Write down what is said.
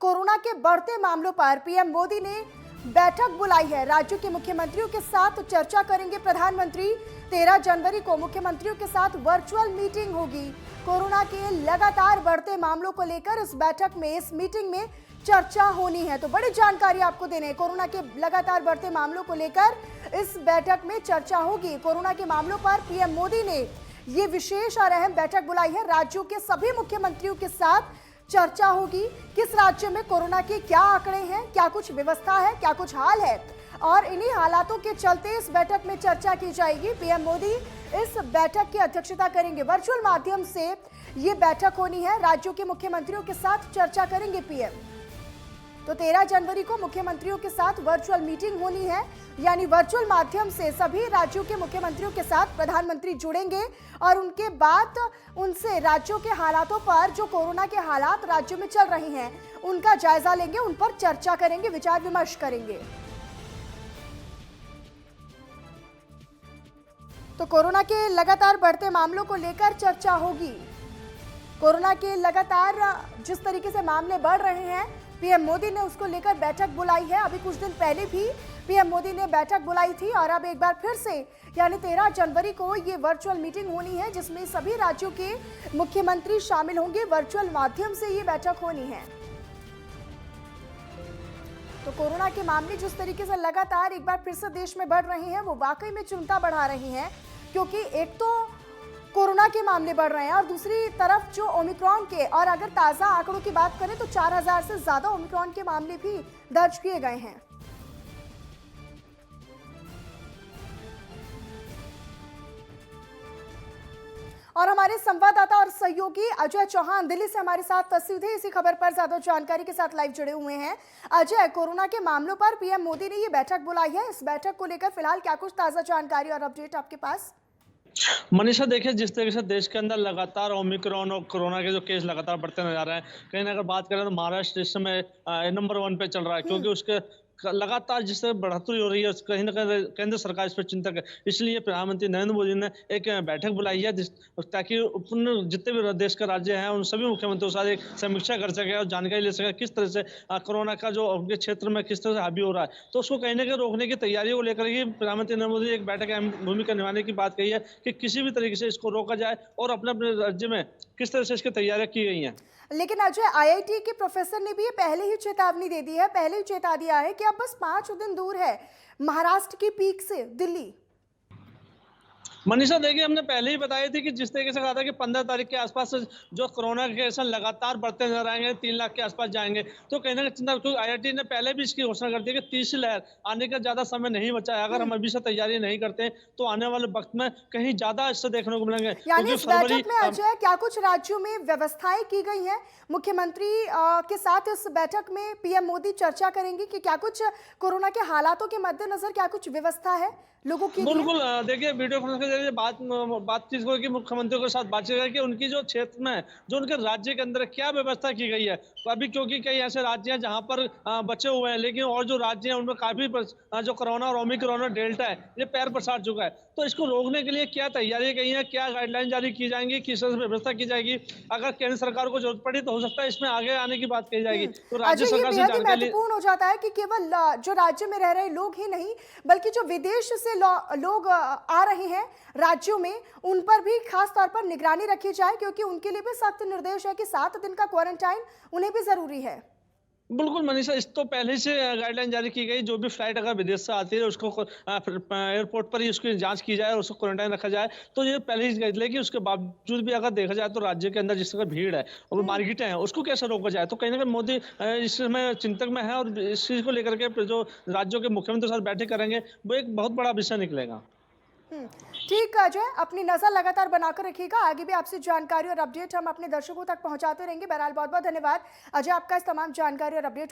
Corona के बढ़ते मामलों पर पीएम मोदी ने बैठक बुलाई है। राज्यों के मुख्यमंत्रियों के साथ चर्चा करेंगे प्रधानमंत्री। 13 जनवरी को मुख्यमंत्रियों के साथ वर्चुअल मीटिंग होगी। कोरोना के लगातार बढ़ते मामलों को लेकर इस मीटिंग में चर्चा होनी है। तो बड़ी जानकारी आपको देने हैं। कोरोना के लगातार बढ़ते मामलों को लेकर इस बैठक में चर्चा होगी। कोरोना के मामलों पर पीएम मोदी ने ये विशेष और अहम बैठक बुलाई है। राज्यों के सभी मुख्यमंत्रियों के साथ चर्चा होगी। किस राज्य में कोरोना के क्या आंकड़े हैं, क्या कुछ व्यवस्था है, क्या कुछ हाल है, और इन्हीं हालातों के चलते इस बैठक में चर्चा की जाएगी। पीएम मोदी इस बैठक की अध्यक्षता करेंगे। वर्चुअल माध्यम से ये बैठक होनी है। राज्यों के मुख्यमंत्रियों के साथ चर्चा करेंगे पीएम। तो 13 जनवरी को मुख्यमंत्रियों के साथ वर्चुअल मीटिंग होनी है, यानी वर्चुअल माध्यम से सभी राज्यों के मुख्यमंत्रियों के साथ प्रधानमंत्री जुड़ेंगे और उनके बाद उनसे राज्यों के हालातों पर, जो कोरोना के हालात राज्यों में चल रहे हैं, उनका जायजा लेंगे, उन पर चर्चा करेंगे, विचार विमर्श करेंगे। तो कोरोना के लगातार बढ़ते मामलों को लेकर चर्चा होगी। कोरोना के लगातार जिस तरीके से मामले बढ़ रहे हैं, पीएम मोदी ने उसको लेकर बैठक बुलाई है। अभी कुछ दिन पहले भी पीएम मोदी ने बैठक बुलाई थी और अब एक बार फिर से यानी 13 जनवरी को ये वर्चुअल मीटिंग होनी है, जिसमें सभी राज्यों के मुख्यमंत्री शामिल होंगे। वर्चुअल माध्यम से ये बैठक होनी है। तो कोरोना के मामले जिस तरीके से लगातार एक बार फिर से देश में बढ़ रहे हैं, वो वाकई में चिंता बढ़ा रही हैं, क्योंकि एक तो कोरोना के मामले बढ़ रहे हैं और दूसरी तरफ जो ओमिक्रॉन के, और अगर ताज़ा आंकड़ों की बात करें तो 4000 से ज़्यादा ओमिक्रॉन के मामले भी दर्ज किए गए हैं। और हमारे संवाददाता और सहयोगी अजय चौहान दिल्ली से हमारे साथ सीधे इसी खबर पर ज्यादा जानकारी के साथ लाइव जुड़े हुए हैं। अजय, कोरोना के मामलों पर पीएम मोदी ने ये बैठक बुलाई है। इस बैठक को लेकर फिलहाल क्या कुछ ताज़ा जानकारी और अपडेट आपके पास? मनीषा, देखिए, जिस तरीके से देश के अंदर लगातार ओमिक्रॉन और कोरोना के जो केस लगातार बढ़ते नजर आ रहे हैं, कहीं ना अगर बात करें तो महाराष्ट्र इस समय नंबर 1 पे चल रहा है, क्योंकि उसके लगातार जिस तरह बढ़ोतरी हो रही है, कहीं ना कहीं केंद्र सरकार इस पर चिंतक है। इसलिए प्रधानमंत्री नरेंद्र मोदी ने एक बैठक बुलाई है, ताकि जितने भी देश के राज्य हैं उन सभी मुख्यमंत्रियों के साथ एक समीक्षा कर सके और जानकारी ले सके किस तरह से कोरोना का जो उनके क्षेत्र में किस तरह से हावी हो रहा है। तो उसको कहीं ना कहीं रोकने की तैयारियों को लेकर ही प्रधानमंत्री नरेंद्र मोदी एक बैठक अहम भूमिका निभाने की बात कही है कि किसी भी तरीके से इसको रोका जाए और अपने अपने राज्य में किस तरह से इसकी तैयारियां की गई हैं। लेकिन अजय, आईआईटी के प्रोफेसर ने भी ये पहले ही चेतावनी दे दी है, पहले ही चेता दिया है कि अब बस 5 दिन दूर है महाराष्ट्र की पीक से दिल्ली। मनीषा, देखिए, हमने पहले ही बताई थी कि जिस तरीके से कहा था कि 15 तारीख के आसपास जो कोरोना के केस लगातार बढ़ते नजर आएंगे, 3 लाख के आसपास जाएंगे, तो कहीं ना कहीं चिंता, क्योंकि आईआईटी ने पहले भी इसकी घोषणा कर दी कि तीसरी लहर आने का ज्यादा समय नहीं बचा है। अगर हम अभी से तैयारी नहीं करते तो आने वाले वक्त में कहीं ज्यादा इससे देखने को मिलेंगे। यानी इस बैठक में अजय क्या कुछ राज्यों में व्यवस्थाएं की गई हैं? मुख्यमंत्री के साथ इस बैठक में पीएम मोदी चर्चा करेंगे कि क्या कुछ कोरोना के हालातों के मद्देनजर क्या कुछ व्यवस्था है लोगों के लिए? बिल्कुल, देखिए, वीडियो कॉन्फ्रेंस के जरिए बातचीत को कि मुख्यमंत्रियों के साथ बातचीत है कि उनकी जो क्षेत्र में, जो उनके राज्य के अंदर क्या व्यवस्था की गई है। तो अभी क्योंकि कई ऐसे राज्य हैं जहां पर बचे हुए हैं, लेकिन और जो राज्य हैं उनमें काफी जो कोरोना और ओमिक्रॉन और डेल्टा है, ये पैर पसार चुका है। तो इसको रोकने के लिए क्या तैयारी की है, क्या गाइडलाइन जारी की जाएंगी, किस तरह से व्यवस्था की जाएगी। अगर केंद्र सरकार को जरूरत पड़ी तो हो सकता है इसमें आगे आने की बात कही जाएगी। तो राज्य अजय, ये सरकार से बेहद ही जानकारी महत्वपूर्ण हो जाता है कि केवल जो राज्य में रह रहे लोग ही नहीं, बल्कि जो विदेश से लोग आ रहे हैं राज्यों में, उन पर भी खास तौर पर निगरानी रखी जाए, क्योंकि उनके लिए भी सख्त निर्देश है कि 7 दिन का क्वारंटाइन उन्हें भी जरूरी है। बिल्कुल मनीषा, इस तो पहले से गाइडलाइन जारी की गई, जो भी फ्लाइट अगर विदेश से आती है उसको एयरपोर्ट पर ही उसकी जांच की जाए और उसको क्वारंटाइन रखा जाए। तो ये पहले ही गाइडलाइन, लेकिन उसके बावजूद भी अगर देखा जाए तो राज्य के अंदर जिस तरह भीड़ है और मार्केटें हैं, उसको कैसे रोका जाए। तो कहीं ना कहीं मोदी इस समय चिंतक में है और इस चीज को लेकर के जो राज्यों के मुख्यमंत्री के साथ बैठक करेंगे, वो एक बहुत बड़ा विषय निकलेगा। ठीक है अजय, अपनी नजर लगातार बनाकर रखिएगा। आगे भी आपसे जानकारी और अपडेट हम अपने दर्शकों तक पहुंचाते रहेंगे। बहरहाल बहुत बहुत धन्यवाद अजय, आपका इस तमाम जानकारी और अपडेट के लिए।